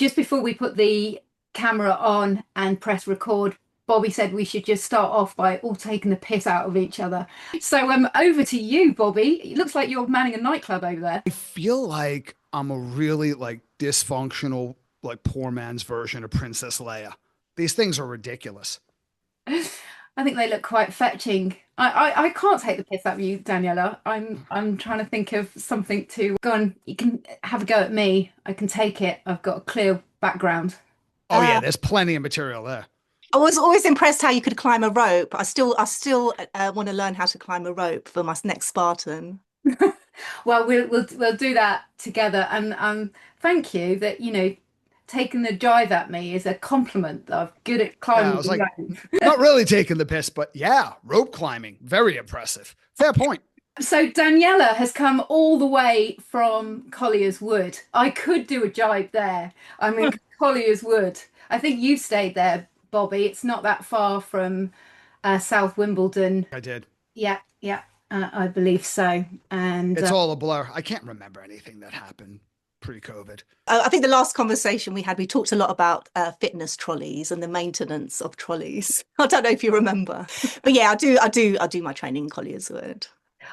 just before we put the camera on and press record, Bobby said we should just start off by all taking the piss out of each other. So over to you, Bobby. It looks like you're manning a nightclub over there. I feel like I'm a really like dysfunctional, like poor man's version of Princess Leia. These things are ridiculous. I think they look quite fetching. I can't take the piss out of you, Daniela. I'm trying to think of something to go on. You can have a go at me. I can take it. I've got a clear background. Oh yeah, Uh, there's plenty of material there. I was always impressed how you could climb a rope. I still want to learn how to climb a rope for my next Spartan. Well, we'll do that together. And thank you that taking the jive at me is a compliment that I'm good at Yeah, I climbing was the like, rope. not really taking the piss, but yeah, rope climbing, very impressive. Fair point. So Daniela has come all the way from Colliers Wood. I could do a jibe there. I'm in Colliers Wood. I think you stayed there, Bobby. It's not that far from South Wimbledon. I did. Yeah, yeah, I believe so. And It's all a blur. I can't remember anything that happened pre-COVID. I think the last conversation we had, we talked a lot about fitness trolleys and the maintenance of trolleys. I don't know if you remember, but yeah, I do my training in Colliers Wood.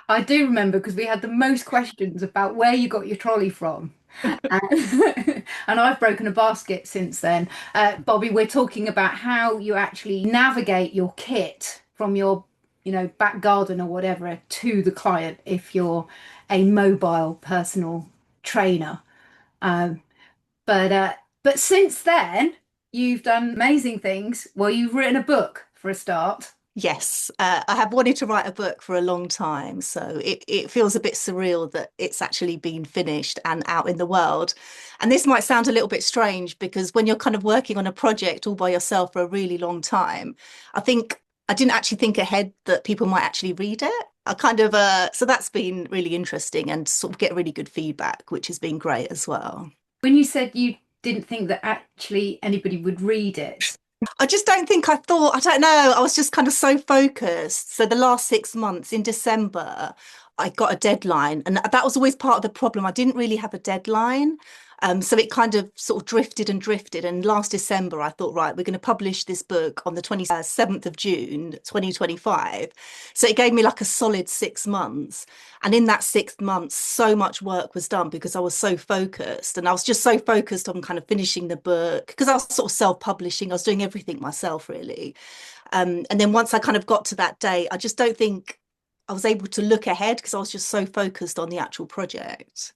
I do remember because we had the most questions about where you got your trolley from. And, and I've broken a basket since then. Bobby, we're talking about how you actually navigate your kit from your, back garden or whatever to the client if you're a mobile personal trainer. Um, but since then, you've done amazing things. Well, you've written a book for a start. Yes, I have wanted to write a book for a long time, so it feels a bit surreal that it's actually been finished and out in the world. And this might sound a little bit strange because when you're kind of working on a project all by yourself for a really long time, I think I didn't actually think ahead that people might actually read it. I kind of so that's been really interesting and sort of get really good feedback, which has been great as well. When you said you didn't think that actually anybody would read it. I just don't think I thought, I don't know, I was just kind of so focused. So the last 6 months in December, I got a deadline, and that was always part of the problem. I didn't really have a deadline. So it kind of sort of drifted and drifted. And last December, I thought, right, we're going to publish this book on the 27th of June, 2025. So it gave me like a solid 6 months. And in that 6 months, so much work was done because I was so focused. And I was just so focused on kind of finishing the book because I was sort of self-publishing. I was doing everything myself, really. And then once I kind of got to that day, I just don't think I was able to look ahead because I was just so focused on the actual project.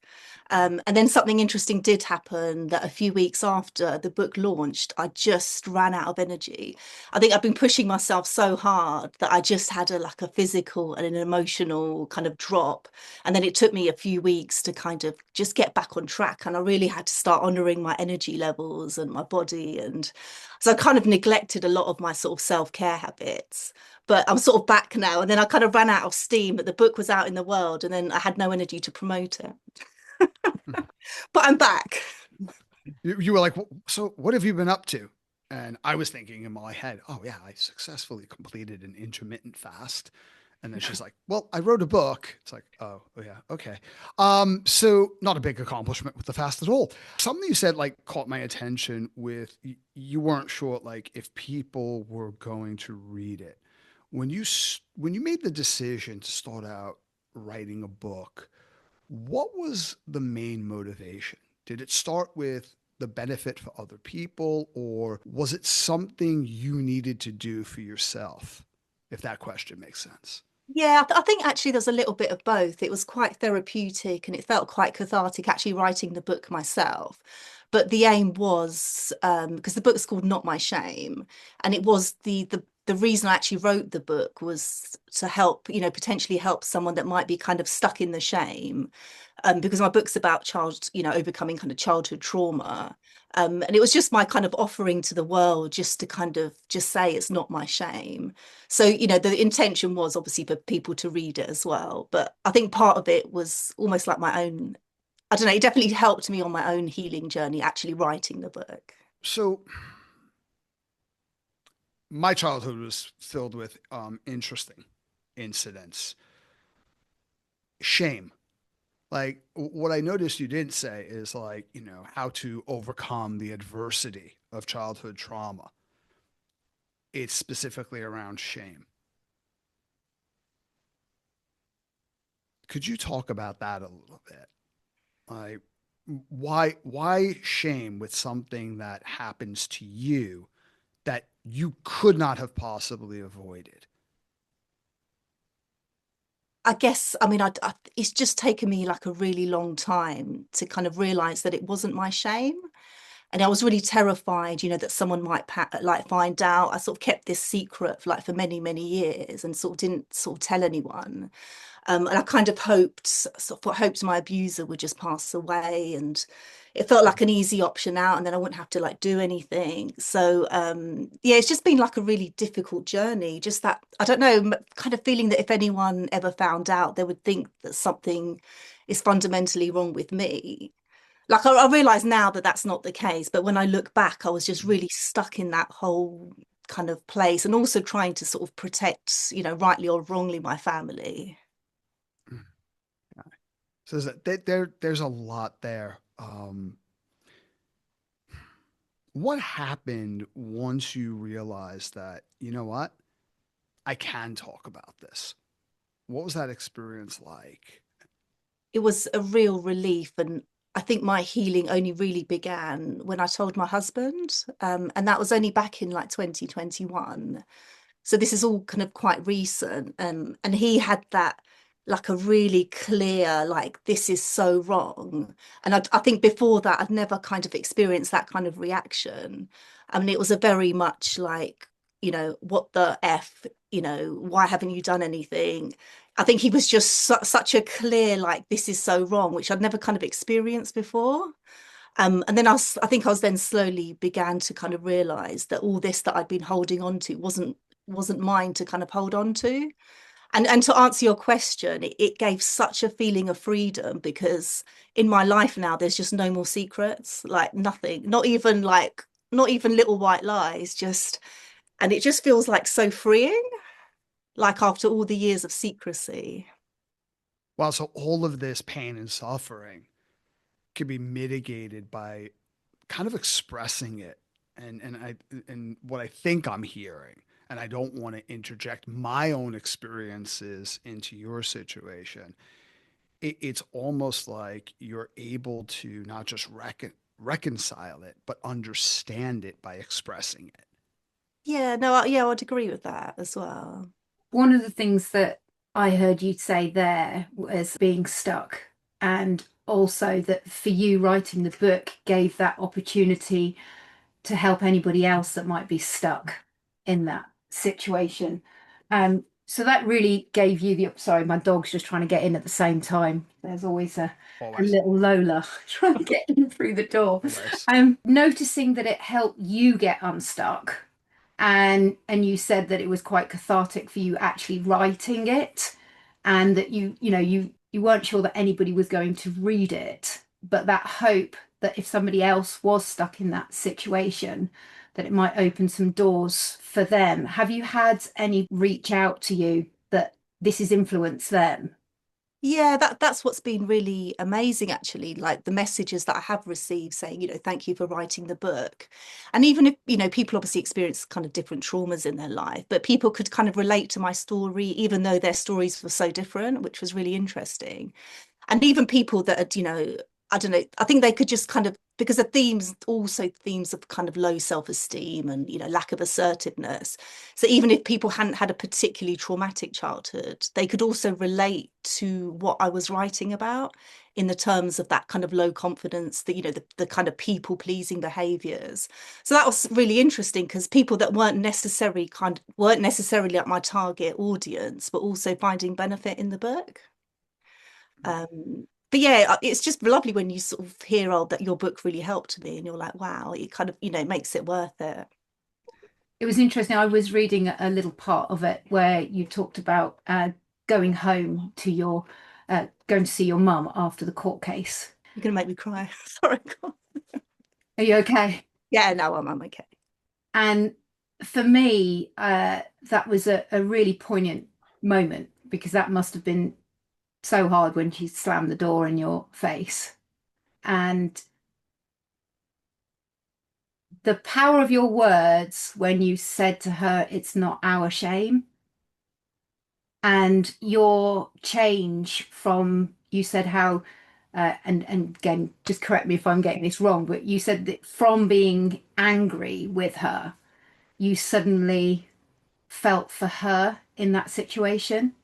And then something interesting did happen that a few weeks after the book launched, I just ran out of energy. I think I've been pushing myself so hard that I just had like a physical and an emotional kind of drop. And then it took me a few weeks to kind of just get back on track. And I really had to start honoring my energy levels and my body. And so I kind of neglected a lot of my sort of self-care habits. But I'm sort of back now. And then I kind of ran out of steam, but the book was out in the world and then I had no energy to promote it. But I'm back. You were like, so what have you been up to? And I was thinking in my head, oh yeah, I successfully completed an intermittent fast. And then she's like, well, I wrote a book. It's like, oh yeah, okay. So not a big accomplishment with the fast at all. Something you said like caught my attention with you weren't sure like if people were going to read it. When you made the decision to start out writing a book, what was the main motivation? Did it start with the benefit for other people, or was it something you needed to do for yourself? If that question makes sense. Yeah, I think actually there's a little bit of both. It was quite therapeutic and it felt quite cathartic actually writing the book myself. But the aim was because the book's called Not My Shame, and it was the reason I actually wrote the book was to help, potentially help someone that might be kind of stuck in the shame. Because my book's about overcoming kind of childhood trauma. And it was just my kind of offering to the world just to kind of just say it's not my shame. So, the intention was obviously for people to read it as well. But I think part of it was almost like my own, I don't know, it definitely helped me on my own healing journey, actually writing the book. So my childhood was filled with interesting incidents. Shame. Like what I noticed you didn't say is like, you know, how to overcome the adversity of childhood trauma. It's specifically around shame. Could you talk about that a little bit? Like why shame with something that happens to you that you could not have possibly avoided? I guess, I mean, it's just taken me like a really long time to kind of realize that it wasn't my shame. And I was really terrified, that someone might like find out. I sort of kept this secret like for many, many years and sort of didn't sort of tell anyone. And I kind of hoped my abuser would just pass away, and it felt like an easy option out, and then I wouldn't have to like do anything. So yeah, it's just been like a really difficult journey. Just that, I don't know, kind of feeling that if anyone ever found out, they would think that something is fundamentally wrong with me. Like I realize now that that's not the case, but when I look back, I was just really stuck in that whole kind of place, and also trying to sort of protect, rightly or wrongly, my family. So there's a lot there. What happened once you realized that, you know what, I can talk about this? What was that experience like? It was a real relief, and I think my healing only really began when I told my husband, and that was only back in like 2021. So this is all kind of quite recent, and he had that like a really clear like this is so wrong. And I think before that I'd never kind of experienced that kind of reaction. I mean, it was a very much like, what the F, why haven't you done anything? I think he was just such a clear like this is so wrong, which I'd never kind of experienced before. And then I think I was then slowly began to kind of realize that all this that I'd been holding on to wasn't mine to kind of hold on to. And to answer your question, it gave such a feeling of freedom, because in my life now there's just no more secrets, like nothing, not even little white lies, just, and it just feels like so freeing, like after all the years of secrecy. Well, so all of this pain and suffering can be mitigated by kind of expressing it. And what I think I'm hearing, and I don't want to interject my own experiences into your situation. It's almost like you're able to not just reconcile it, but understand it by expressing it. Yeah, no, yeah, I'd agree with that as well. One of the things that I heard you say there was being stuck, and also that for you, writing the book gave that opportunity to help anybody else that might be stuck in that situation. So that really gave you the, sorry, my dog's just trying to get in at the same time. There's always a Always, little Lola trying to get in through the door. always. Noticing that it helped you get unstuck, and you said that it was quite cathartic for you actually writing it, and that you weren't sure that anybody was going to read it, but that hope that if somebody else was stuck in that situation, that it might open some doors for them. Have you had any reach out to you that this has influenced them? Yeah, that's what's been really amazing, actually, like the messages that I have received saying, thank you for writing the book. And even if, people obviously experience kind of different traumas in their life, but people could kind of relate to my story, even though their stories were so different, which was really interesting. And even people that had, I don't know, I think they could just kind of, because the themes also themes of kind of low self-esteem and, lack of assertiveness. So even if people hadn't had a particularly traumatic childhood, they could also relate to what I was writing about, in the terms of that kind of low confidence, that, the kind of people pleasing behaviors. So that was really interesting, because people that weren't necessarily like my target audience, but also finding benefit in the book. But yeah, it's just lovely when you sort of hear, oh, that your book really helped me, and you're like, wow, it kind of, makes it worth it. It was interesting. I was reading a little part of it where you talked about going home to your going to see your mum after the court case. You're gonna make me cry. Sorry. God. Are you okay? Yeah, no, I'm okay. And for me, that was a really poignant moment, because that must have been so hard when she slammed the door in your face. And the power of your words when you said to her, it's not our shame, and your change from, you said how, and again, just correct me if I'm getting this wrong, but you said that from being angry with her, you suddenly felt for her in that situation.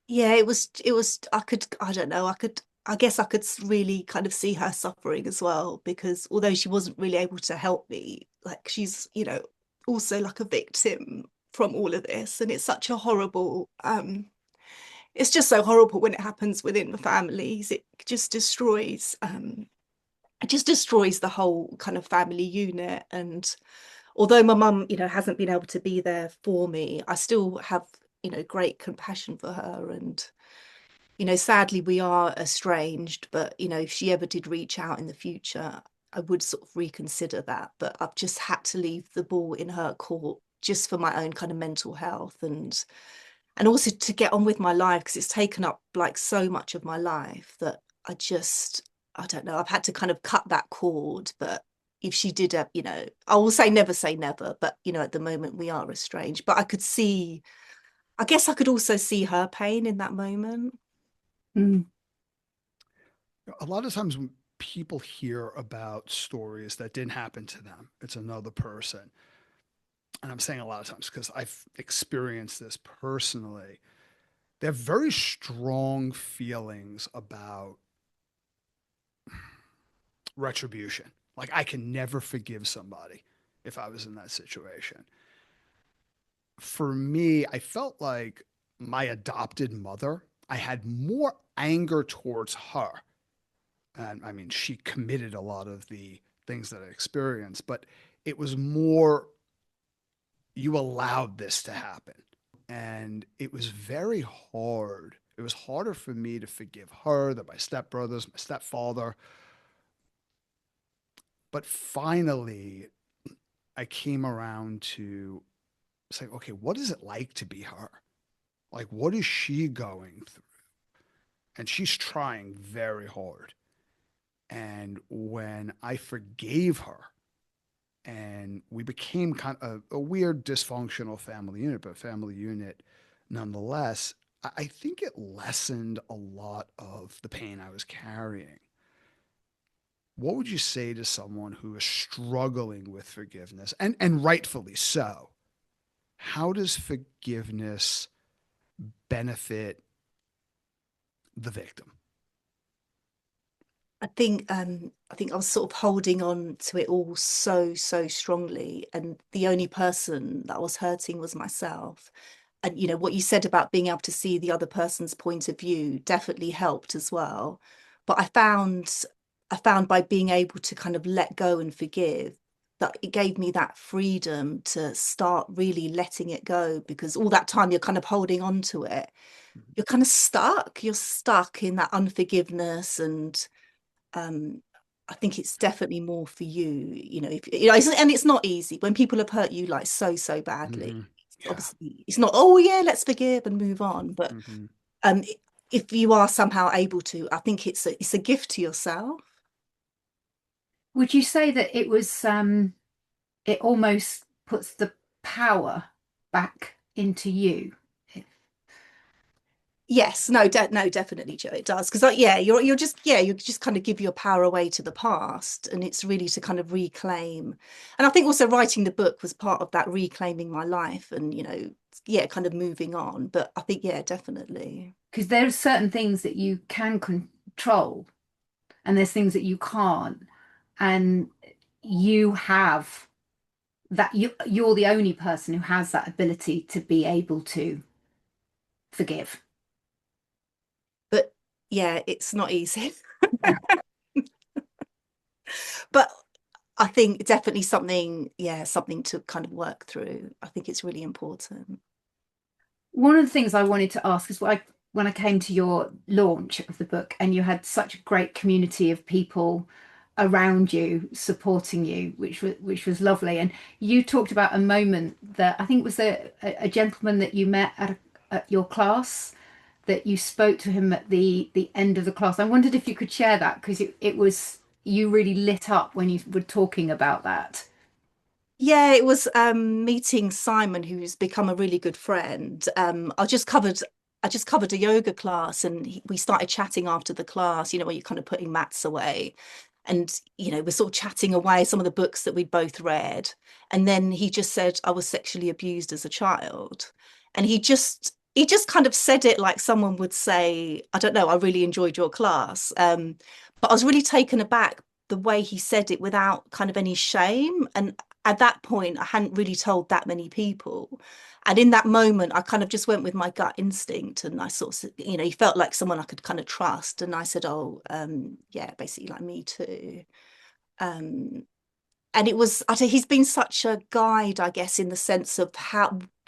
Yeah, I don't know, I guess I could really kind of see her suffering as well, because although she wasn't really able to help me, like she's, also like a victim from all of this. And it's such a horrible, it's just so horrible when it happens within the families. It just destroys the whole kind of family unit. And although my mum, hasn't been able to be there for me, I still have, great compassion for her. And, sadly we are estranged, but, if she ever did reach out in the future, I would sort of reconsider that. But I've just had to leave the ball in her court just for my own kind of mental health, and also to get on with my life, because it's taken up like so much of my life that I don't know, I've had to kind of cut that cord. But if she did have, I will say never, but at the moment we are estranged. But I guess I could also see her pain in that moment. Mm. A lot of times when people hear about stories that didn't happen to them, it's another person. And I'm saying a lot of times because I've experienced this personally. They have very strong feelings about retribution. Like, I can never forgive somebody if I was in that situation. For me, I felt like my adopted mother, I had more anger towards her. And I mean, she committed a lot of the things that I experienced, but it was more, you allowed this to happen. And it was very hard. It was harder for me to forgive her than my stepbrothers, my stepfather. But finally, I came around to say, okay, what is it like to be her? Like, what is she going through? And she's trying very hard. And when I forgave her and we became kind of a weird dysfunctional family unit, but family unit nonetheless, I think it lessened a lot of the pain I was carrying. What would you say to someone who is struggling with forgiveness, and rightfully so? How does forgiveness benefit the victim? I think I was sort of holding on to it all so strongly, and the only person that I was hurting was myself. And what you said about being able to see the other person's point of view definitely helped as well. But I found by being able to kind of let go and forgive, that it gave me that freedom to start really letting it go, because all that time you're kind of holding on to it, you're kind of stuck. You're stuck in that unforgiveness. And um I think it's definitely more for you, if and it's not easy when people have hurt you like so badly. Mm-hmm. Yeah. Obviously it's not, oh yeah, let's forgive and move on. But Mm-hmm. um if you are somehow able to, I think it's a gift to yourself. Would you say that it was it almost puts the power back into you? Yes, no, no, definitely, Joe, it does. Because yeah, you just kind of give your power away to the past, and it's really to kind of reclaim. And I think also writing the book was part of that, reclaiming my life, and yeah, kind of moving on. But I think, yeah, definitely. Because there are certain things that you can control and there's things that you can't. And you have that, you're the only person who has that ability to be able to forgive. But yeah, it's not easy. But I think definitely something, yeah, something to kind of work through. I think it's really important. One of the things I wanted to ask is when I came to your launch of the book and you had such a great community of people around you supporting you, which was lovely. And you talked about a moment that I think was a gentleman that you met at your class that you spoke to him at the end of the class. I wondered if you could share that, because it was, you really lit up when you were talking about that. Yeah, it was meeting Simon, who's become a really good friend. I just covered a yoga class, and we started chatting after the class, where you're kind of putting mats away. And, we're sort of chatting away some of the books that we'd both read. And then he just said, I was sexually abused as a child. And he just kind of said it like someone would say, I don't know, I really enjoyed your class. But I was really taken aback the way he said it without kind of any shame. And at that point, I hadn't really told that many people. And in that moment, I kind of just went with my gut instinct, and I sort of, he felt like someone I could kind of trust. And I said, oh, yeah, basically like me too. Um, and he's been such a guide, I guess, in the sense of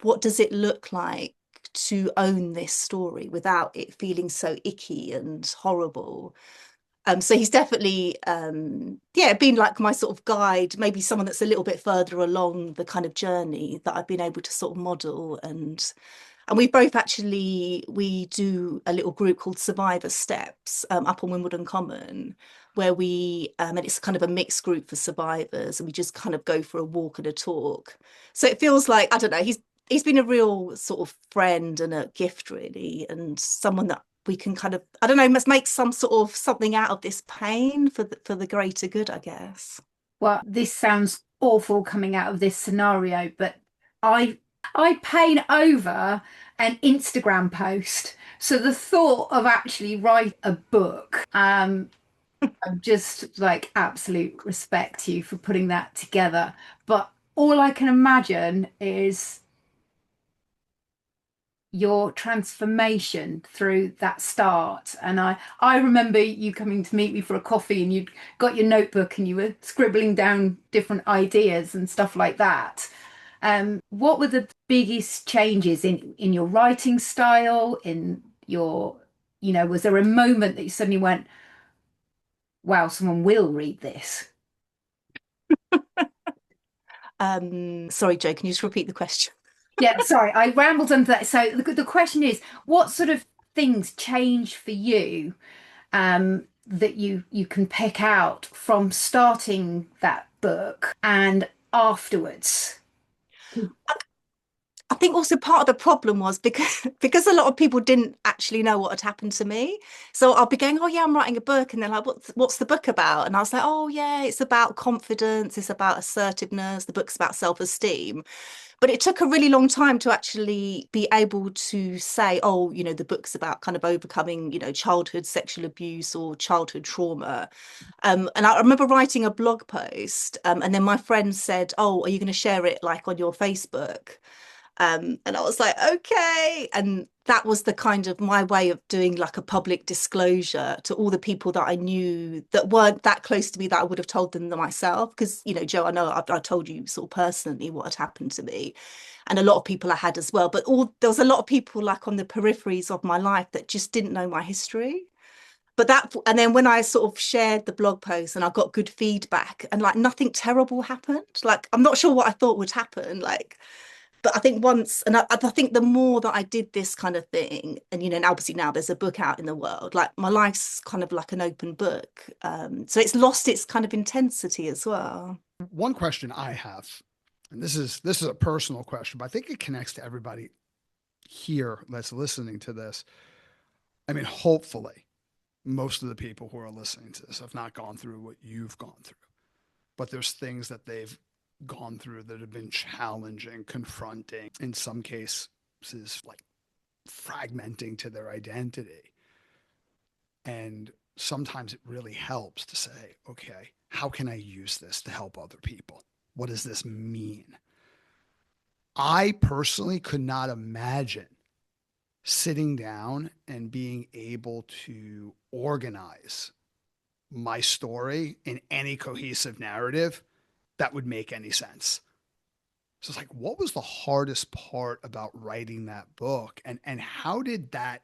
what does it look like to own this story without it feeling so icky and horrible. So he's definitely, yeah, been like my sort of guide, maybe someone that's a little bit further along the kind of journey that I've been able to sort of model. And we both actually, we do a little group called Survivor Steps up on Wimbledon Common, where and it's kind of a mixed group for survivors, and we just kind of go for a walk and a talk. So it feels like, I don't know, he's been a real sort of friend and a gift, really, and someone that we can kind of, I don't know, must make some sort of something out of this pain for the greater good, I guess. Well, this sounds awful coming out of this scenario, but I I pain over an Instagram post. So the thought of actually write a book, I'm just like absolute respect to you for putting that together. But all I can imagine is your transformation through that start. And I remember you coming to meet me for a coffee, and you'd got your notebook and you were scribbling down different ideas and stuff like that. What were the biggest changes in your writing style, in your, was there a moment that you suddenly went, wow, someone will read this? Sorry, Joe, can you just repeat the question? Yeah, sorry, I rambled into that. So the question is, what sort of things change for you, that you can pick out from starting that book and afterwards? I think also part of the problem was because because a lot of people didn't actually know what had happened to me. So I'll be going, oh yeah, I'm writing a book, and they're like, what's the book about? And I was like, oh yeah, it's about confidence, it's about assertiveness, the book's about self-esteem. But it took a really long time to actually be able to say, oh, the book's about kind of overcoming, childhood sexual abuse or childhood trauma. And I remember writing a blog post, and then my friend said, oh, are you going to share it like on your Facebook? And I was like, okay. And that was the kind of my way of doing like a public disclosure to all the people that I knew that weren't that close to me, that I would have told them myself. Because, Joe, I know I told you sort of personally what had happened to me. And a lot of people I had as well. But there was a lot of people like on the peripheries of my life that just didn't know my history. And then when I sort of shared the blog post and I got good feedback, and like nothing terrible happened, like I'm not sure what I thought would happen. Like, but I think I think the more that I did this kind of thing, and obviously now there's a book out in the world, like my life's kind of like an open book. So it's lost its kind of intensity as well. One question I have, and this is a personal question, but I think it connects to everybody here that's listening to this. I mean, hopefully, most of the people who are listening to this have not gone through what you've gone through, but there's things that they've gone through that have been challenging, confronting, in some cases, like fragmenting to their identity. And sometimes it really helps to say, okay, how can I use this to help other people? What does this mean? I personally could not imagine sitting down and being able to organize my story in any cohesive narrative that would make any sense. So it's like, what was the hardest part about writing that book? And how did that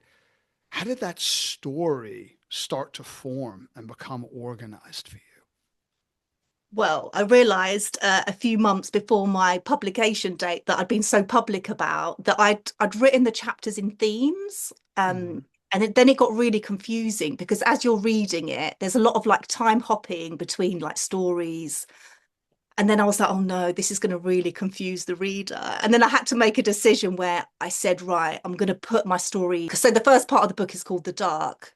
story start to form and become organized for you? Well, I realised a few months before my publication date that I'd been so public about that I'd written the chapters in themes. Mhm. And then it got really confusing because as you're reading it, there's a lot of like time hopping between like stories. And then I was like, oh no, this is going to really confuse the reader. And then I had to make a decision where I said, right, I'm going to put my story. So the first part of the book is called The Dark.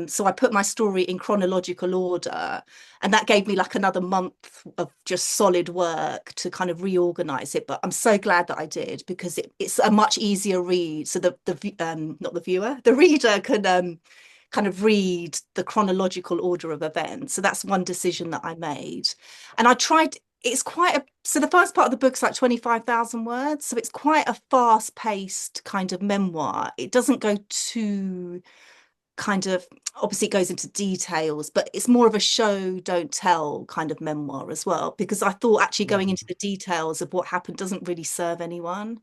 So I put my story in chronological order. And that gave me like another month of just solid work to kind of reorganize it. But I'm so glad that I did because it's a much easier read. So not the viewer, the reader can kind of read the chronological order of events. So that's one decision that I made. And I tried, it's quite a, so the first part of the book's like 25,000 words. So it's quite a fast paced kind of memoir. It doesn't go too kind of, obviously it goes into details, but it's more of a show, don't tell kind of memoir as well, because I thought actually going into Mhm. the details of what happened doesn't really serve anyone.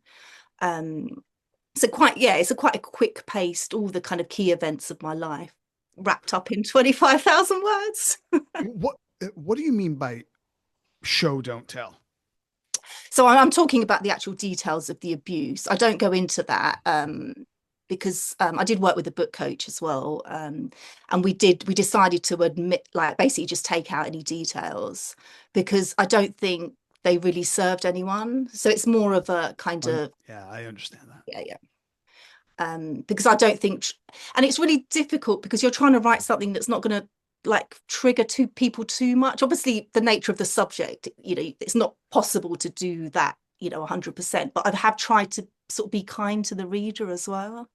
Um, so quite, yeah, it's a quite a quick paced, all the kind of key events of my life wrapped up in 25,000 words. What do you mean by show don't tell? So I'm talking about the actual details of the abuse. I don't go into that because I did work with a book coach as well. And we decided to admit, like basically just take out any details because I don't think they really served anyone. So it's more of a kind of, Yeah, I understand that. yeah, yeah. Because I don't think, and it's really difficult because you're trying to write something that's not going to like trigger two people too much. Obviously, the nature of the subject, you know, it's not possible to do that, you know, 100%. But I have tried to sort of be kind to the reader as well,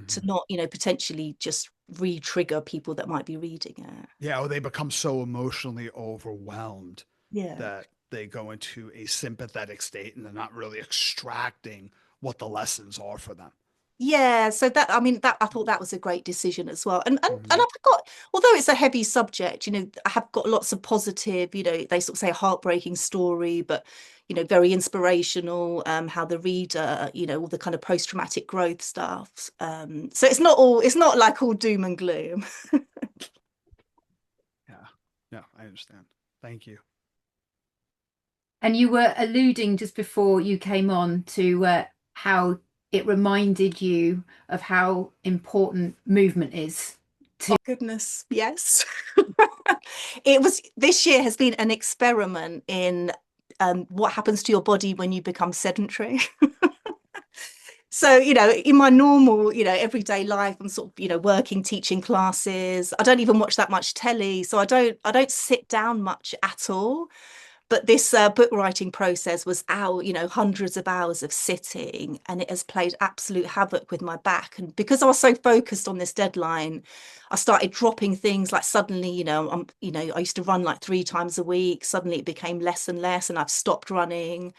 to Mhm. not, you know, potentially just re-trigger people that might be reading it. Yeah, or they become so emotionally overwhelmed Yeah. that they go into a sympathetic state and they're not really extracting what the lessons are for them. Yeah, so that I mean that I thought that was a great decision as well. And Mhm. I've got, although it's a heavy subject, you know, I have got lots of positive, you know, they sort of say a heartbreaking story, but you know, very inspirational, how the reader, you know, all the kind of post-traumatic growth stuff. So it's not like all doom and gloom. Yeah. No, I understand. Thank you. And you were alluding just before you came on to how it reminded you of how important movement is. Oh goodness, yes. It was this year has been an experiment in what happens to your body when you become sedentary. So, you know, in my normal, you know, everyday life, I'm sort of, you know, working, teaching classes. I don't even watch that much telly, so I don't sit down much at all. But this book writing process was you know, hundreds of hours of sitting, and it has played absolute havoc with my back. And because I was so focused on this deadline, I started dropping things like suddenly, you know, I used to run like 3 times a week. Suddenly it became less and less, and I've stopped running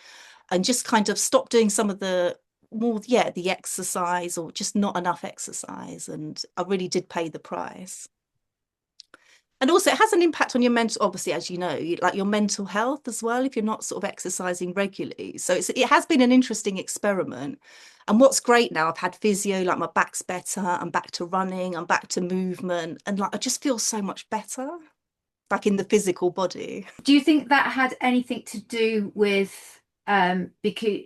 and just kind of stopped doing some of the more, yeah, the exercise or just not enough exercise. And I really did pay the price. And also it has an impact on your mental, obviously, as you know, like your mental health as well, if you're not sort of exercising regularly. So it has been an interesting experiment. And what's great now, I've had physio, like my back's better, I'm back to running, I'm back to movement, and like I just feel so much better back in the physical body. Do you think that had anything to do with because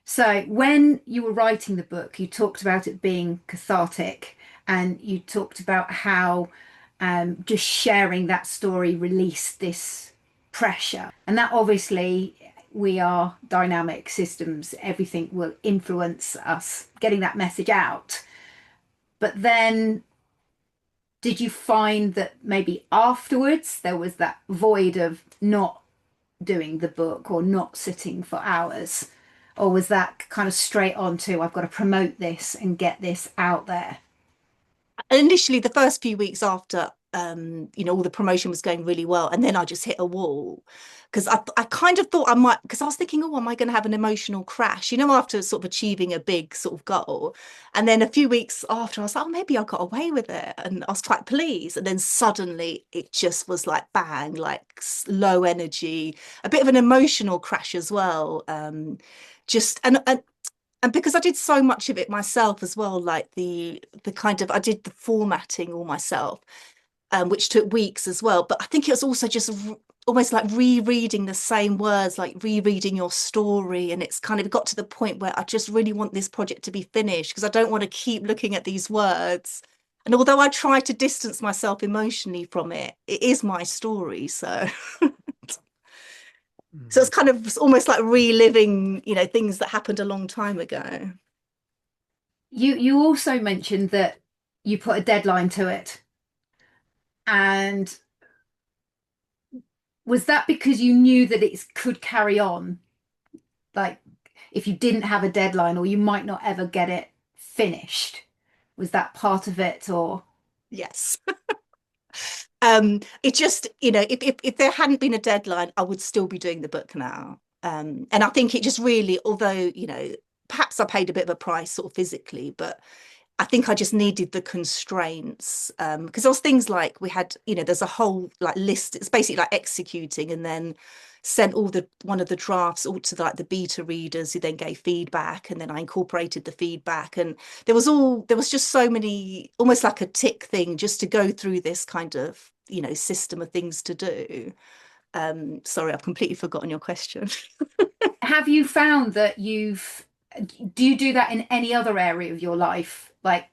so when you were writing the book, you talked about it being cathartic and you talked about how just sharing that story released this pressure. And that obviously we are dynamic systems, everything will influence us getting that message out. But then did you find that maybe afterwards there was that void of not doing the book or not sitting for hours? Or was that kind of straight on to, I've got to promote this and get this out there? Initially the first few weeks after you know, all the promotion was going really well, and then I just hit a wall because I kind of thought I might, because I was thinking, oh, am I going to have an emotional crash, you know, after sort of achieving a big sort of goal. And then a few weeks after I was like, oh, maybe I got away with it, and I was quite pleased. And then suddenly it just was like bang, like low energy, a bit of an emotional crash as well. Just and because I did so much of it myself as well, like the kind of I did the formatting all myself. which took weeks as well. But I think it was also just almost like rereading the same words, like rereading your story. And it's kind of got to the point where I just really want this project to be finished because I don't want to keep looking at these words. And although I try to distance myself emotionally from it, it is my story. So so it's kind of almost like reliving, things that happened a long time ago. You also mentioned that you put a deadline to it. And was that because you knew that it could carry on? Like if you didn't have a deadline or you might not ever get it finished? Was that part of it or? Yes. It just, if there hadn't been a deadline, I would still be doing the book now. And I think it just really, although, perhaps I paid a bit of a price sort of physically, but I think I just needed the constraints, because there was things like we had, there's a whole like list. It's basically like executing, and then sent one of the drafts all to like the beta readers who then gave feedback, and then I incorporated the feedback, and there was just so many, almost like a tick thing, just to go through this kind of system of things to do. Sorry, I've completely forgotten your question. Have you found that do you do that in any other area of your life? Like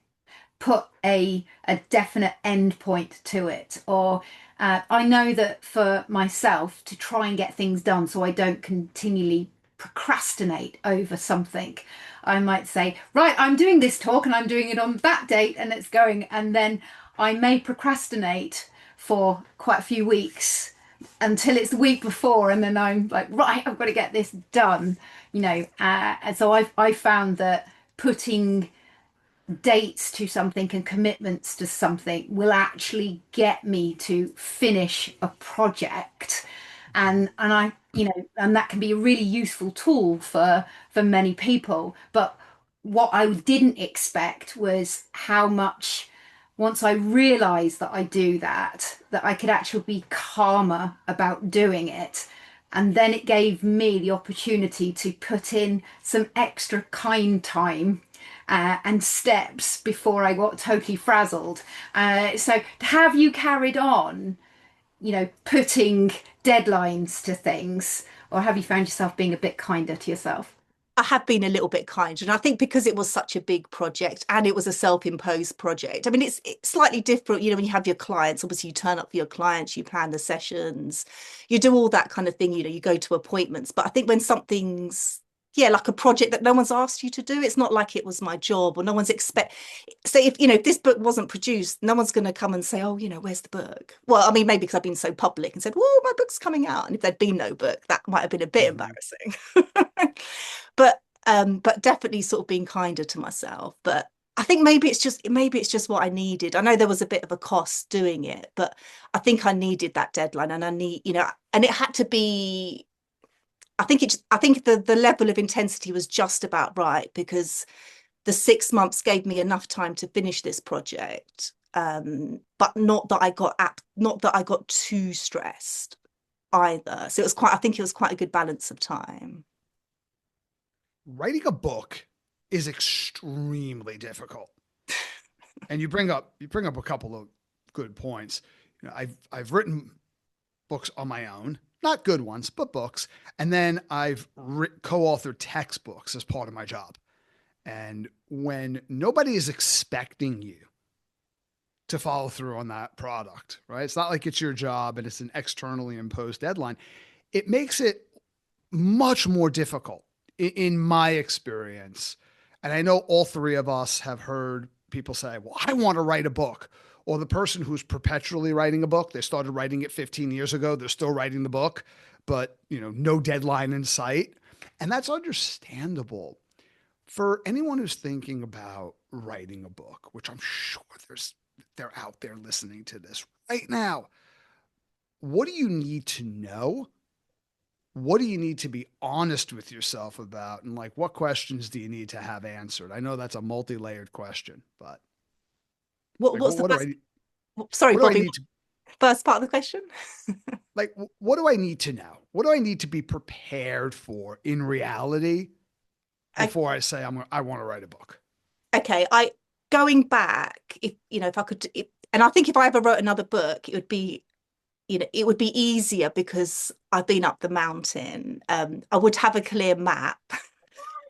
put a definite end point to it? Or I know that for myself to try and get things done so I don't continually procrastinate over something, I might say, right, I'm doing this talk and I'm doing it on that date and it's going, and then I may procrastinate for quite a few weeks until it's the week before, and then I'm like, right, I've got to get this done, and so I found that putting dates to something and commitments to something will actually get me to finish a project, and that can be a really useful tool for many people. But what I didn't expect was how much, once I realized that I do that I could actually be calmer about doing it. And then it gave me the opportunity to put in some extra kind time and steps before I got totally frazzled. So have you carried on, putting deadlines to things, or have you found yourself being a bit kinder to yourself? I have been a little bit kind, and I think because it was such a big project and it was a self-imposed project. I mean, it's slightly different, when you have your clients. Obviously, you turn up for your clients, you plan the sessions, you do all that kind of thing. You go to appointments. But I think when something's like a project that no one's asked you to do, it's not like it was my job, or no one's expect. So if this book wasn't produced, no one's going to come and say, oh, where's the book? Well, I mean, maybe because I've been so public and said, "Whoa, my book's coming out," and if there'd been no book, that might have been a bit embarrassing. But definitely sort of being kinder to myself. But I think maybe it's just what I needed. I know there was a bit of a cost doing it, but I think I needed that deadline, and and it had to be. I think the level of intensity was just about right, because the 6 months gave me enough time to finish this project, but not that I got too stressed either. So I think it was quite a good balance of time. Writing a book is extremely difficult. And you bring up a couple of good points. I've written books on my own, not good ones, but books. And then I've co-authored textbooks as part of my job. And when nobody is expecting you to follow through on that product, right? It's not like it's your job and it's an externally imposed deadline. It makes it much more difficult in my experience. And I know all three of us have heard people say, well, I want to write a book. Or the person who's perpetually writing a book, they started writing it 15 years ago. They're still writing the book, but no deadline in sight. And that's understandable. For anyone who's thinking about writing a book, which I'm sure they're out there listening to this right now, what do you need to know? What do you need to be honest with yourself about? And what questions do you need to have answered? I know that's a multi-layered question, but What's the what do first? what Sorry, do I Bobby. need to First part of the question? what do I need to know? What do I need to be prepared for in reality before I say I want to write a book? Okay, going back, if I could, And I think if I ever wrote another book, it would be, it would be easier because I've been up the mountain. I would have a clear map.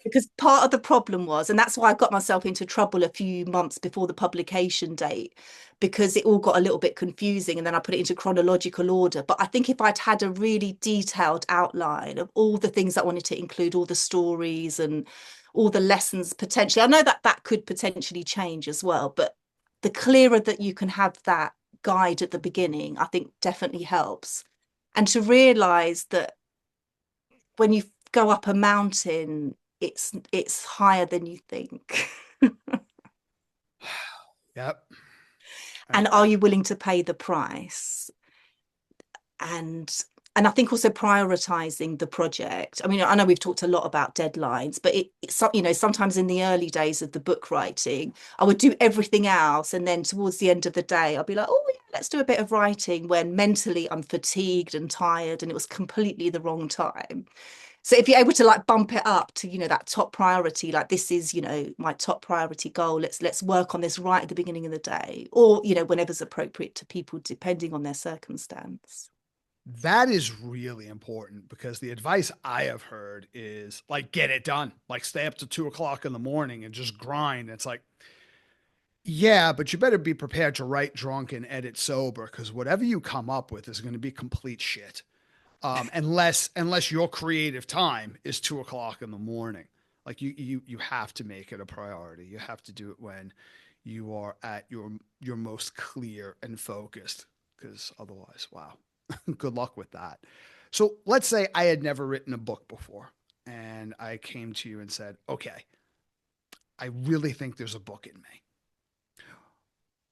Because part of the problem was, and that's why I got myself into trouble a few months before the publication date, because it all got a little bit confusing and then I put it into chronological order. But I think if I'd had a really detailed outline of all the things I wanted to include, all the stories and all the lessons potentially, I know that that could potentially change as well, but the clearer that you can have that guide at the beginning, I think definitely helps. And to realize that when you go up a mountain, it's higher than you think. Yep. And are you willing to pay the price? And I think also prioritizing the project. I mean, I know we've talked a lot about deadlines, but sometimes in the early days of the book writing, I would do everything else, and then towards the end of the day, I'll be like, oh yeah, let's do a bit of writing, when mentally I'm fatigued and tired, and it was completely the wrong time. So if you're able to like bump it up to, that top priority, like this is, my top priority goal, let's work on this right at the beginning of the day, or, whenever's appropriate to people, depending on their circumstance. That is really important, because the advice I have heard is like, get it done, like stay up to 2 o'clock in the morning and just grind. It's like, yeah, but you better be prepared to write drunk and edit sober, because whatever you come up with is going to be complete shit. Unless your creative time is 2 o'clock in the morning. Like you have to make it a priority. You have to do it when you are at your most clear and focused, because otherwise, wow, good luck with that. So let's say I had never written a book before, and I came to you and said, okay, I really think there's a book in me.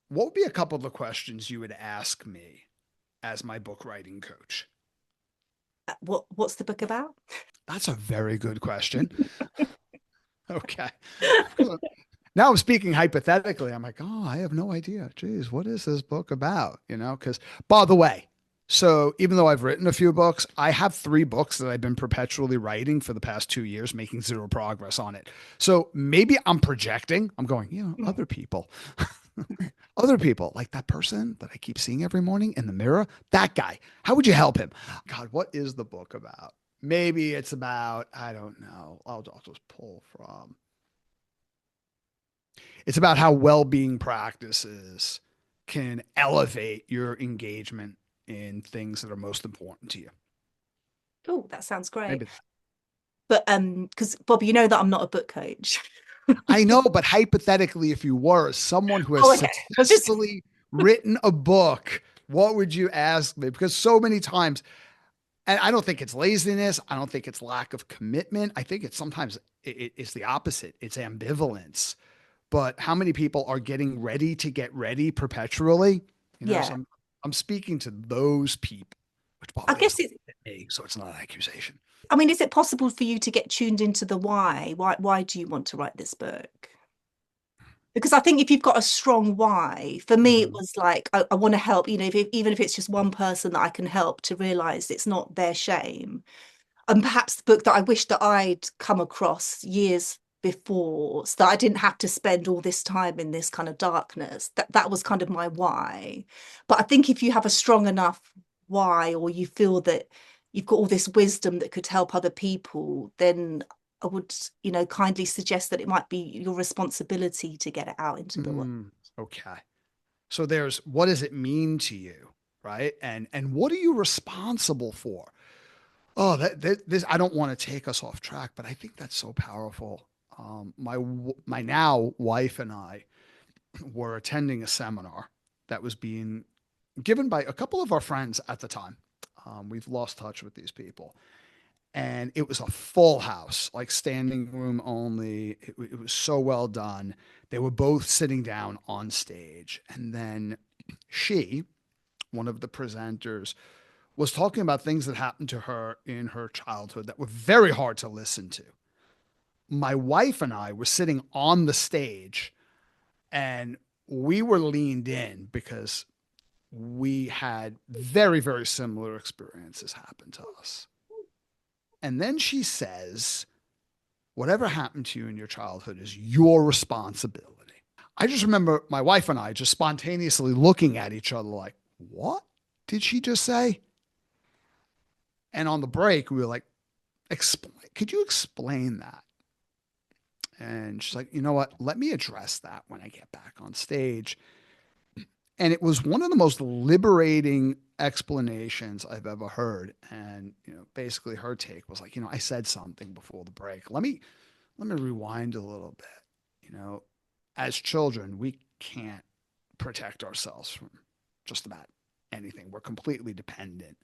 What would be a couple of the questions you would ask me as my book writing coach? What's the book about? That's a very good question. Okay. Now I'm speaking hypothetically. I'm like, oh, I have no idea. Geez, what is this book about? Because by the way, so even though I've written a few books, I have 3 books that I've been perpetually writing for the past 2 years, making zero progress on it. So maybe I'm projecting. I'm going, other people, other people, like that person that I keep seeing every morning in the mirror, that guy, how would you help him? God, what is the book about? Maybe it's about, I don't know. I'll just pull from. It's about how well-being practices can elevate your engagement in things that are most important to you. Oh, that sounds great. Maybe. But because Bob, you know that I'm not a book coach. I know, but hypothetically, if you were someone who has okay. successfully written a book, what would you ask me? Because so many times, and I don't think it's laziness. I don't think it's lack of commitment. I think it's sometimes it's the opposite. It's ambivalence. But how many people are getting ready to get ready perpetually? Yeah. So I'm speaking to those people, which by the I way guess is me, so it's not an accusation. I mean, is it possible for you to get tuned into the why? Why do you want to write this book? Because I think if you've got a strong why, for me, it was like, I want to help, even if it's just one person that I can help to realize it's not their shame. And perhaps the book that I wish that I'd come across years before, so that I didn't have to spend all this time in this kind of darkness. That was kind of my why. But I think if you have a strong enough why, or you feel that you've got all this wisdom that could help other people, then I would, kindly suggest that it might be your responsibility to get it out into the world. Okay. So there's, what does it mean to you, right? And what are you responsible for? Oh, this, I don't want to take us off track, but I think that's so powerful. My now wife and I were attending a seminar that was being given by a couple of our friends at the time. We've lost touch with these people. And it was a full house, like standing room only. It was so well done. They were both sitting down on stage. And then she, one of the presenters, was talking about things that happened to her in her childhood that were very hard to listen to. My wife and I were sitting on the stage, and we were leaned in because we had very, very similar experiences happen to us. And then she says, whatever happened to you in your childhood is your responsibility. I just remember my wife and I just spontaneously looking at each other like, what did she just say? And on the break, we were like, explain, could you explain that? And she's like, you know what? Let me address that when I get back on stage. And it was one of the most liberating explanations I've ever heard. And, basically her take was like, I said something before the break. Let me rewind a little bit. As children, we can't protect ourselves from just about anything. We're completely dependent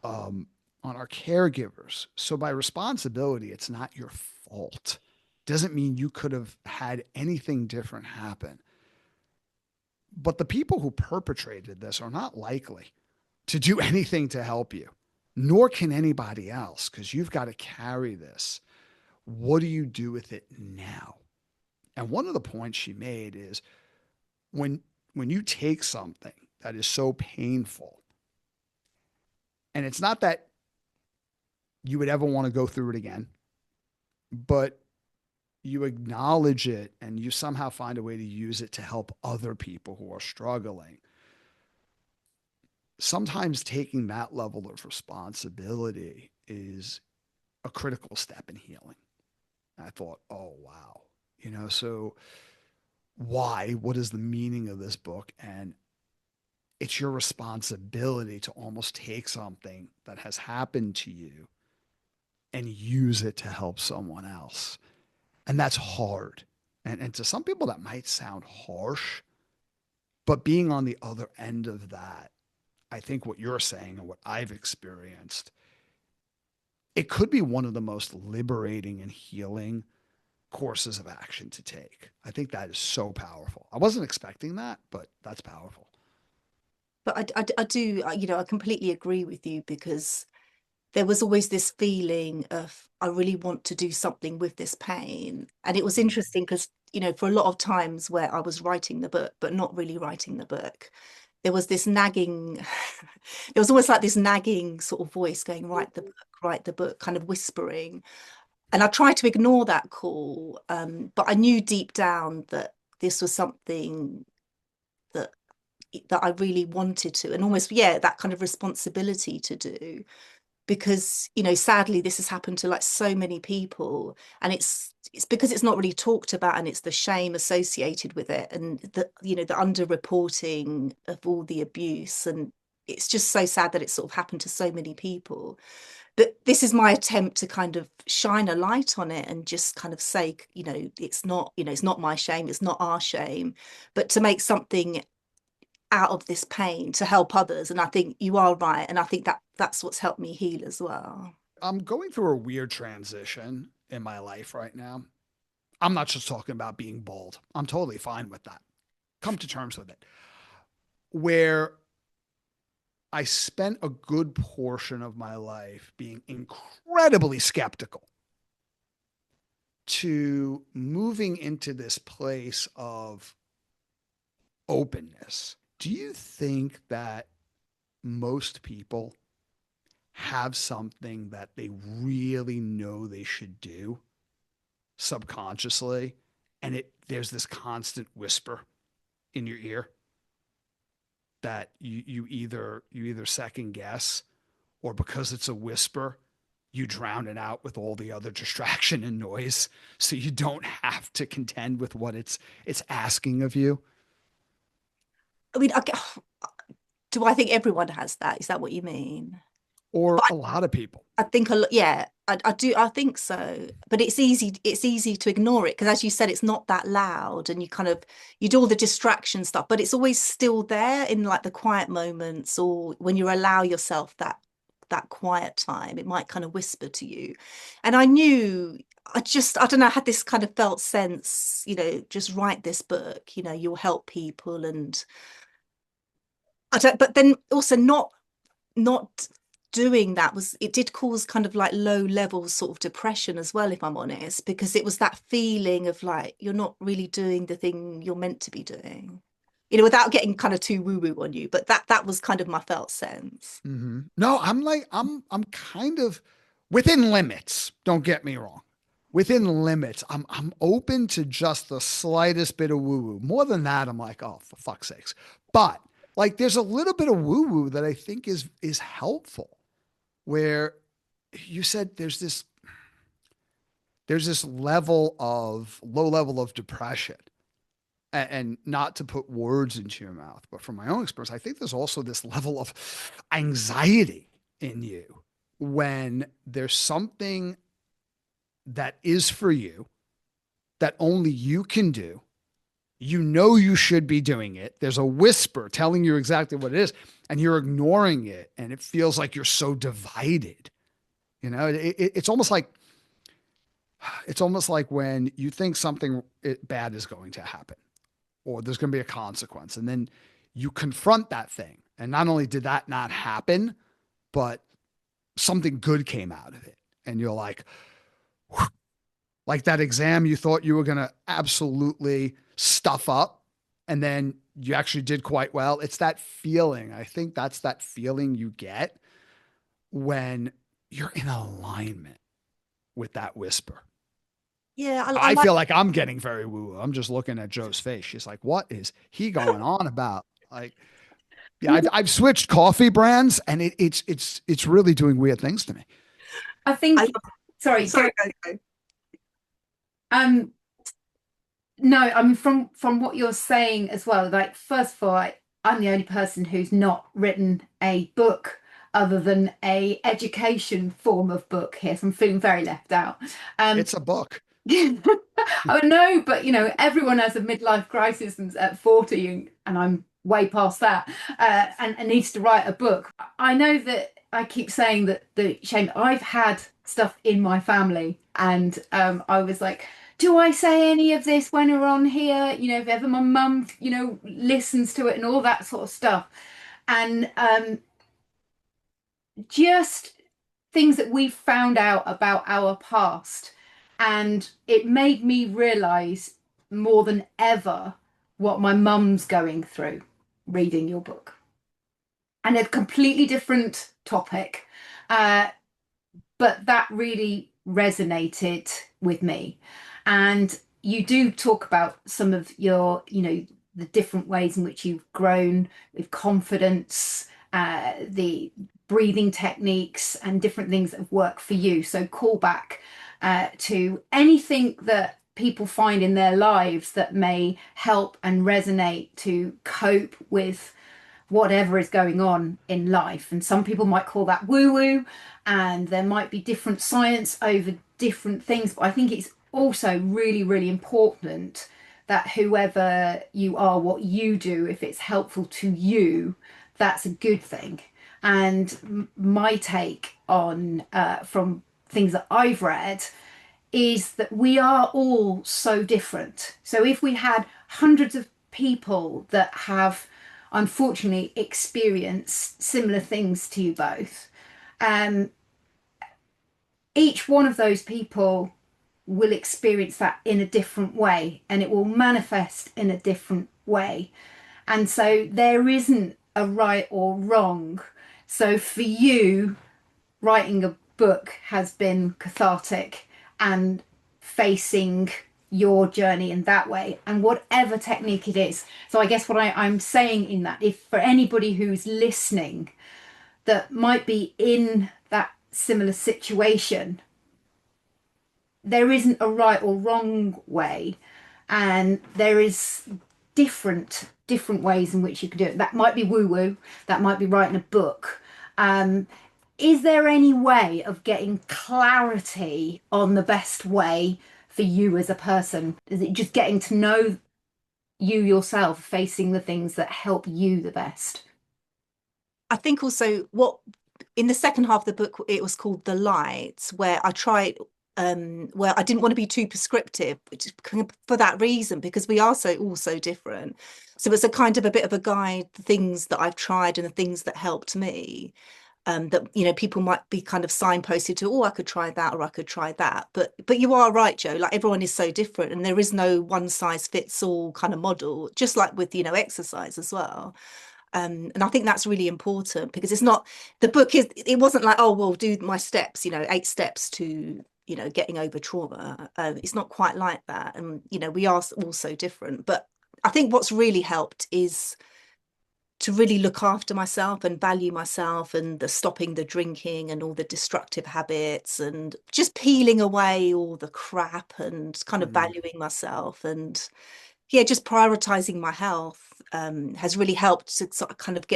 on our caregivers. So by responsibility, it's not your fault. Doesn't mean you could have had anything different happen. But the people who perpetrated this are not likely to do anything to help you, nor can anybody else, because you've got to carry this. What do you do with it now? And one of the points she made is when you take something that is so painful, and it's not that you would ever want to go through it again, but you acknowledge it and you somehow find a way to use it to help other people who are struggling. Sometimes taking that level of responsibility is a critical step in healing. I thought, oh, wow. So why? What is the meaning of this book? And it's your responsibility to almost take something that has happened to you and use it to help someone else. And that's hard. And to some people that might sound harsh, but being on the other end of that, I think what you're saying and what I've experienced, it could be one of the most liberating and healing courses of action to take. I think that is so powerful. I wasn't expecting that, but that's powerful. But I do, I completely agree with you, because there was always this feeling of, I really want to do something with this pain. And it was interesting because, for a lot of times where I was writing the book, but not really writing the book, there was this nagging, there was almost like this nagging sort of voice going, write the book, kind of whispering. And I tried to ignore that call, but I knew deep down that this was something that I really wanted to, and almost, that kind of responsibility to do, because sadly this has happened to like so many people, and it's because it's not really talked about, and it's the shame associated with it, and the underreporting of all the abuse, and it's just so sad that it's sort of happened to so many people. But this is my attempt to kind of shine a light on it and just kind of say, it's not my shame, it's not our shame, but to make something out of this pain to help others. And I think you are right. And I think that's what's helped me heal as well. I'm going through a weird transition in my life right now. I'm not just talking about being bald. I'm totally fine with that. Come to terms with it. Where I spent a good portion of my life being incredibly skeptical, to moving into this place of openness. Do you think that most people have something that they really know they should do subconsciously, and there's this constant whisper in your ear that you either second guess, or because it's a whisper, you drown it out with all the other distraction and noise, so you don't have to contend with what it's asking of you? I mean, do I think everyone has that? Is that what you mean? Or a lot of people? I think I do. I think so. But it's easy to ignore it, because as you said, it's not that loud, and you do all the distraction stuff, but it's always still there in like the quiet moments, or when you allow yourself that quiet time, it might kind of whisper to you. And I knew, I don't know, I had this kind of felt sense, just write this book, you'll help people. And but then also not doing that it did cause kind of like low level sort of depression as well, if I'm honest, because it was that feeling of like, you're not really doing the thing you're meant to be doing, without getting kind of too woo woo on you. But that was kind of my felt sense. Mm-hmm. No, I'm kind of within limits. Don't get me wrong. within limits. I'm open to just the slightest bit of woo woo. More than that, I'm like, oh, for fuck's sakes. But like, there's a little bit of woo woo that I think is helpful. Where you said there's this low level of depression, and not to put words into your mouth, but from my own experience, I think there's also this level of anxiety in you when there's something that is for you that only you can do. You know you should be doing it. There's a whisper telling you exactly what it is, and you're ignoring it, and it feels like you're so divided. It's almost like when you think something bad is going to happen, or there's going to be a consequence, and then you confront that thing, and not only did that not happen, but something good came out of it, and you're like, whew, like that exam you thought you were going to absolutely stuff up, and then you actually did quite well. It's that feeling. I think that's that feeling you get when you're in alignment with that whisper. Yeah, I feel like I'm getting very woo. I'm just looking at Joe's face. She's like, what is he going on about? Like, yeah, I've switched coffee brands, and it's really doing weird things to me. I think, I sorry, sorry, go. um, no, I mean, from what you're saying as well, like, first of all, I'm the only person who's not written a book other than a education form of book here, so I'm feeling very left out. It's a book. Oh no, but everyone has a midlife crisis at 40, and I'm way past that, and needs to write a book. I know that I keep saying that Shane, I've had stuff in my family, and I was like, do I say any of this when we're on here? If ever my mum, listens to it and all that sort of stuff, and just things that we found out about our past. And it made me realize more than ever what my mum's going through reading your book. And a completely different topic, but that really resonated with me. And you do talk about some of your, the different ways in which you've grown with confidence, the breathing techniques and different things that have worked for you. So call back to anything that people find in their lives that may help and resonate to cope with whatever is going on in life. And some people might call that woo-woo, and there might be different science over different things. But I think it's also really, really important that whoever you are, what you do, if it's helpful to you, that's a good thing. And my take on from things that I've read is that we are all so different. So if we had hundreds of people that have unfortunately experienced similar things to you both, each one of those people will experience that in a different way, and it will manifest in a different way. And so there isn't a right or wrong. So for you, writing a book has been cathartic and facing your journey in that way, and whatever technique it is. So I guess what I'm saying in that, if for anybody who's listening that might be in that similar situation, there isn't a right or wrong way, and there is different ways in which you can do it. That might be woo-woo, that might be writing a book. Is there any way of getting clarity on the best way for you as a person? Is it just getting to know you yourself, facing the things that help you the best? I think also what in the second half of the book, it was called The Light, where I tried where I didn't want to be too prescriptive, which is for that reason, because we are all so different. So it's a kind of a bit of a guide, the things that I've tried and the things that helped me. That people might be kind of signposted to, oh, I could try that, or I could try that. But you are right, Joe. Like, everyone is so different, and there is no one size fits all kind of model. Just like with exercise as well. And I think that's really important, because it's not, the book is, it wasn't like, oh, well, do my steps, 8 steps to getting over trauma. It's not quite like that. And, we are all so different. But I think what's really helped is to really look after myself and value myself, and the stopping the drinking and all the destructive habits, and just peeling away all the crap and kind of valuing myself. And yeah, just prioritizing my health has really helped to sort of kind of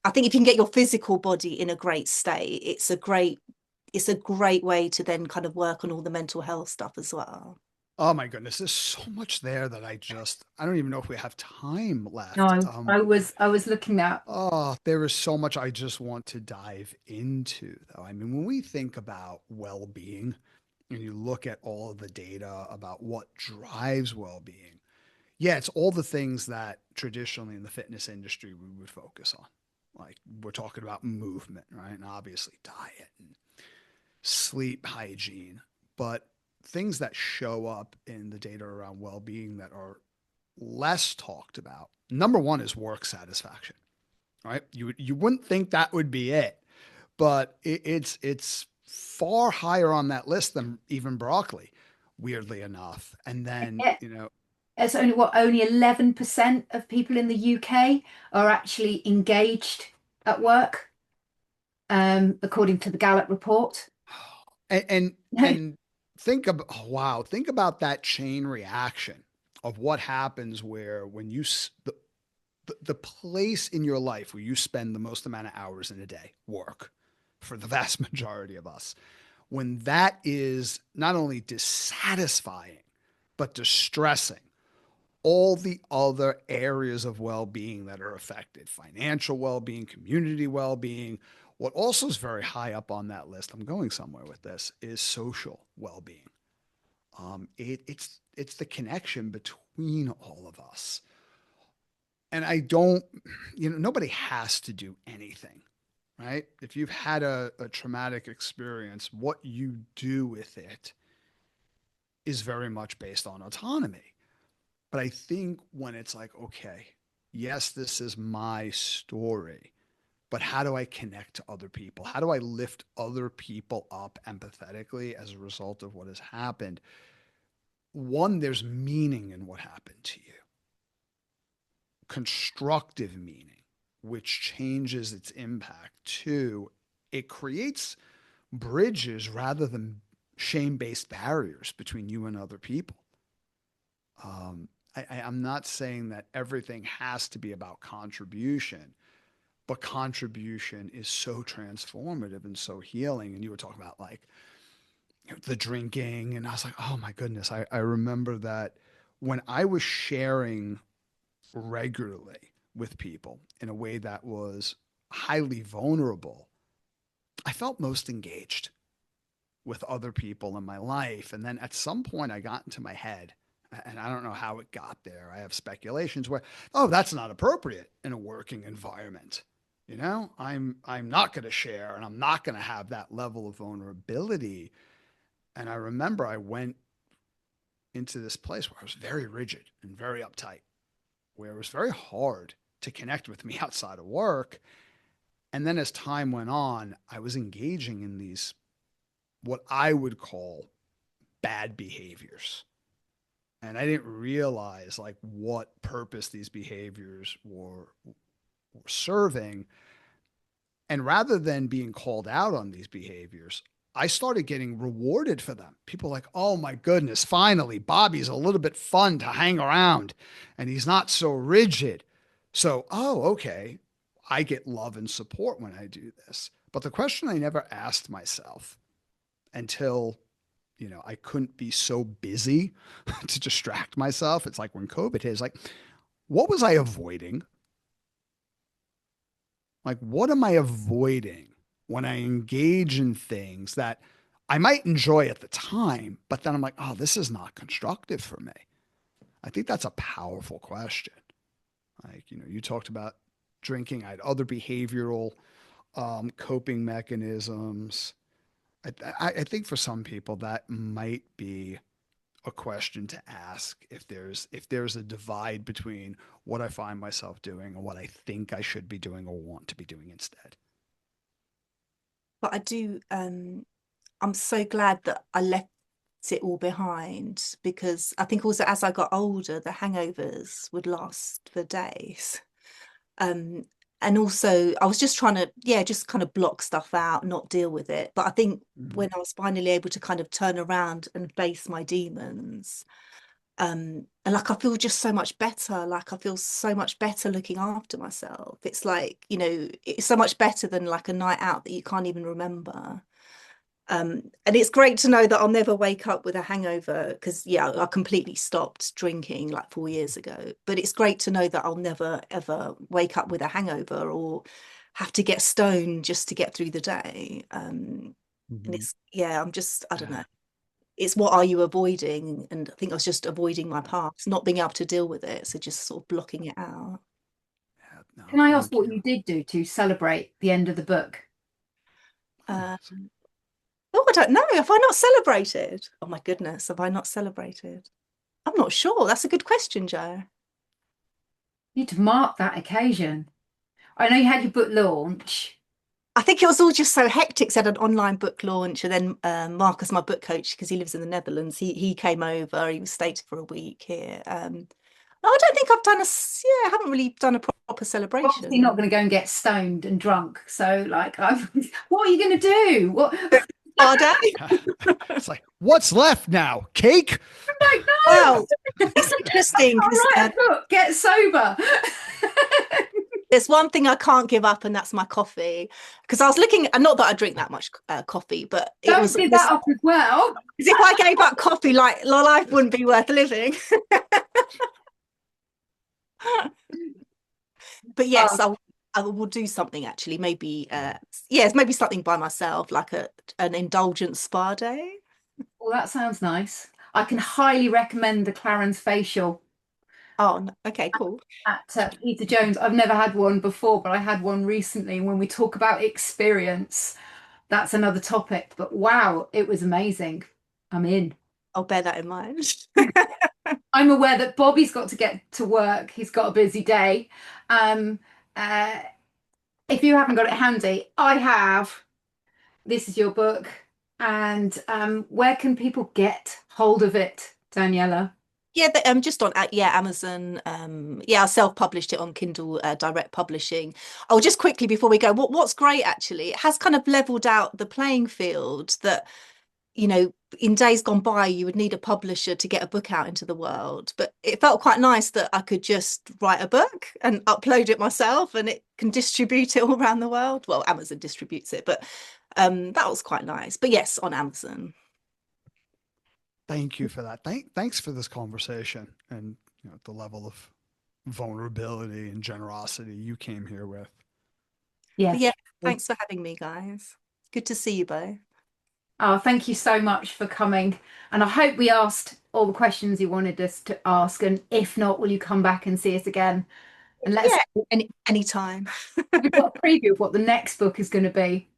I think if you can get your physical body in a great state, it's a great way to then kind of work on all the mental health stuff as well. Oh my goodness, there's so much there that I don't even know if we have time left. No, I was looking at. Oh, there is so much I just want to dive into, though. I mean, when we think about well-being and you look at all of the data about what drives well-being, yeah, it's all the things that traditionally in the fitness industry we would focus on. Like we're talking about movement, right? And obviously diet and sleep hygiene, but things that show up in the data around well-being that are less talked about. Number one is work satisfaction, right? You wouldn't think that would be it, but it's far higher on that list than even broccoli, weirdly enough. And then, Yeah, it's only 11% of people in the UK are actually engaged at work, according to the Gallup report. and think about, oh, wow, think about that chain reaction of what happens where when the place in your life where you spend the most amount of hours in a day, work, for the vast majority of us, when that is not only dissatisfying, but distressing, all the other areas of well-being that are affected, financial well-being, community well-being. What also is very high up on that list, I'm going somewhere with this, is social well-being. It's the connection between all of us. And I don't, nobody has to do anything, right? If you've had a traumatic experience, what you do with it is very much based on autonomy. But I think when it's like, okay, yes, this is my story, but how do I connect to other people? How do I lift other people up empathetically as a result of what has happened? One, there's meaning in what happened to you, constructive meaning, which changes its impact. Two, it creates bridges rather than shame-based barriers between you and other people. I'm not saying that everything has to be about contribution, but contribution is so transformative and so healing. And you were talking about like the drinking, and I was like, oh my goodness. I remember that when I was sharing regularly with people in a way that was highly vulnerable, I felt most engaged with other people in my life. And then at some point I got into my head, and I don't know how it got there. I have speculations where, oh, that's not appropriate in a working environment. I'm not going to share, and I'm not going to have that level of vulnerability. And I remember I went into this place where I was very rigid and very uptight, where it was very hard to connect with me outside of work. And then as time went on, I was engaging in these, what I would call bad behaviors. And I didn't realize like what purpose these behaviors were serving. And rather than being called out on these behaviors, I started getting rewarded for them. People like, oh my goodness, finally, Bobby's a little bit fun to hang around and he's not so rigid. So, oh, okay, I get love and support when I do this. But the question I never asked myself until, I couldn't be so busy to distract myself. It's like when COVID hit, it's like, what was I avoiding? Like, what am I avoiding when I engage in things that I might enjoy at the time, but then I'm like, oh, this is not constructive for me? I think that's a powerful question. Like, you talked about drinking. I had other behavioral coping mechanisms. I think for some people that might be a question to ask if there's a divide between what I find myself doing and what I think I should be doing or want to be doing instead. But I do I'm so glad that I left it all behind, because I think also as I got older, the hangovers would last for days. Um, and also I was just trying to, yeah, just kind of block stuff out, not deal with it. But I think when I was finally able to kind of turn around and face my demons, and like I feel just so much better. Like I feel so much better looking after myself. It's like, you know, it's so much better than like a night out that you can't even remember. And it's great to know that I'll never wake up with a hangover, because yeah, I completely stopped drinking like 4 years ago. But it's great to know that I'll never ever wake up with a hangover or have to get stoned just to get through the day. And Mhm. it's, yeah, I don't Yeah. know. It's what are you avoiding? And I think I was just avoiding my past, not being able to deal with it. So just sort of blocking it out. Yeah. Can No, I ask thank what you. you did do to celebrate the end of the book? Oh, Uh, oh, I don't know. Have I not celebrated? Oh my goodness, have I not celebrated? I'm not sure. That's a good question, Joe. You need to mark that occasion. I know you had your book launch. I think it was all just so hectic. So I had an online book launch, and then Marcus, my book coach, because he lives in the Netherlands, he came over. He was stayed for a week here. I don't think I've done yeah, I haven't really done a proper Obviously not celebration. going to go and get stoned and drunk. So like, what are you going to do? What? Are they? it's like, what's left now? Cake? Like, no, Well, it's interesting I'll because write a book. Get sober. there's one thing I can't give up, and that's my coffee. Because I was looking, and not that I drink that much coffee, but it Don't was give this. that up as well. Because if I gave up coffee, like life wouldn't be worth living. But Oh, yes, I will do something actually. Maybe yes, maybe something by myself, like an indulgent spa day. well, that sounds nice. I can highly recommend the Clarins facial Oh, okay, cool. at Peter Jones. I've never had one before, but I had one recently. And when we talk about experience, that's another topic. But wow, it was amazing. I'm in. I'll bear that in mind. I'm aware that Bobby's got to get to work. He's got a busy day. Um, uh, if you haven't got it handy, I have. This is your book. And where can people get hold of it, Daniela? Yeah, just on yeah, Amazon. Yeah, I self-published it on Kindle Direct Publishing. Oh, just quickly before we go, what's great actually, it has kind of leveled out the playing field that, you know, in days gone by, you would need a publisher to get a book out into the world. But it felt quite nice that I could just write a book and upload it myself, and it can distribute it all around the world. Well, Amazon distributes it, but that was quite nice. But yes, on Amazon. Thank you for that. Thanks for this conversation and the level of vulnerability and generosity you came here with. But Yes. yeah, thanks for having me, guys. Good to see you both. Oh, thank you so much for coming. And I hope we asked all the questions you wanted us to ask. And if not, will you come back and see us again? And let's, Yeah, anytime. we've got a preview of what the next book is going to be.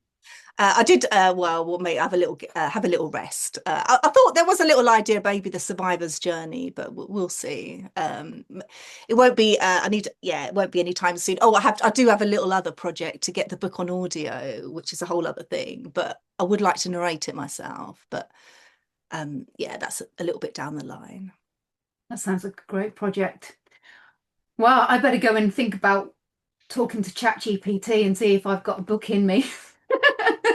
I did well, we'll maybe have a little rest. I thought there was a little idea, maybe the survivor's journey, but we'll see. It won't be. It won't be anytime soon. Oh, I do have a little other project to get the book on audio, which is a whole other thing. But I would like to narrate it myself. But yeah, that's a little bit down the line. That sounds like a great project. Well, I better go and think about talking to ChatGPT and see if I've got a book in me.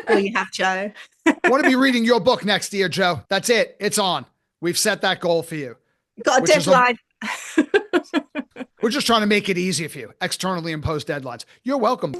Or you have, Joe. I want to be reading your book next year, Joe. That's it. It's on. We've set that goal for you. Got a deadline. We're just trying to make it easy for you, externally imposed deadlines. You're welcome.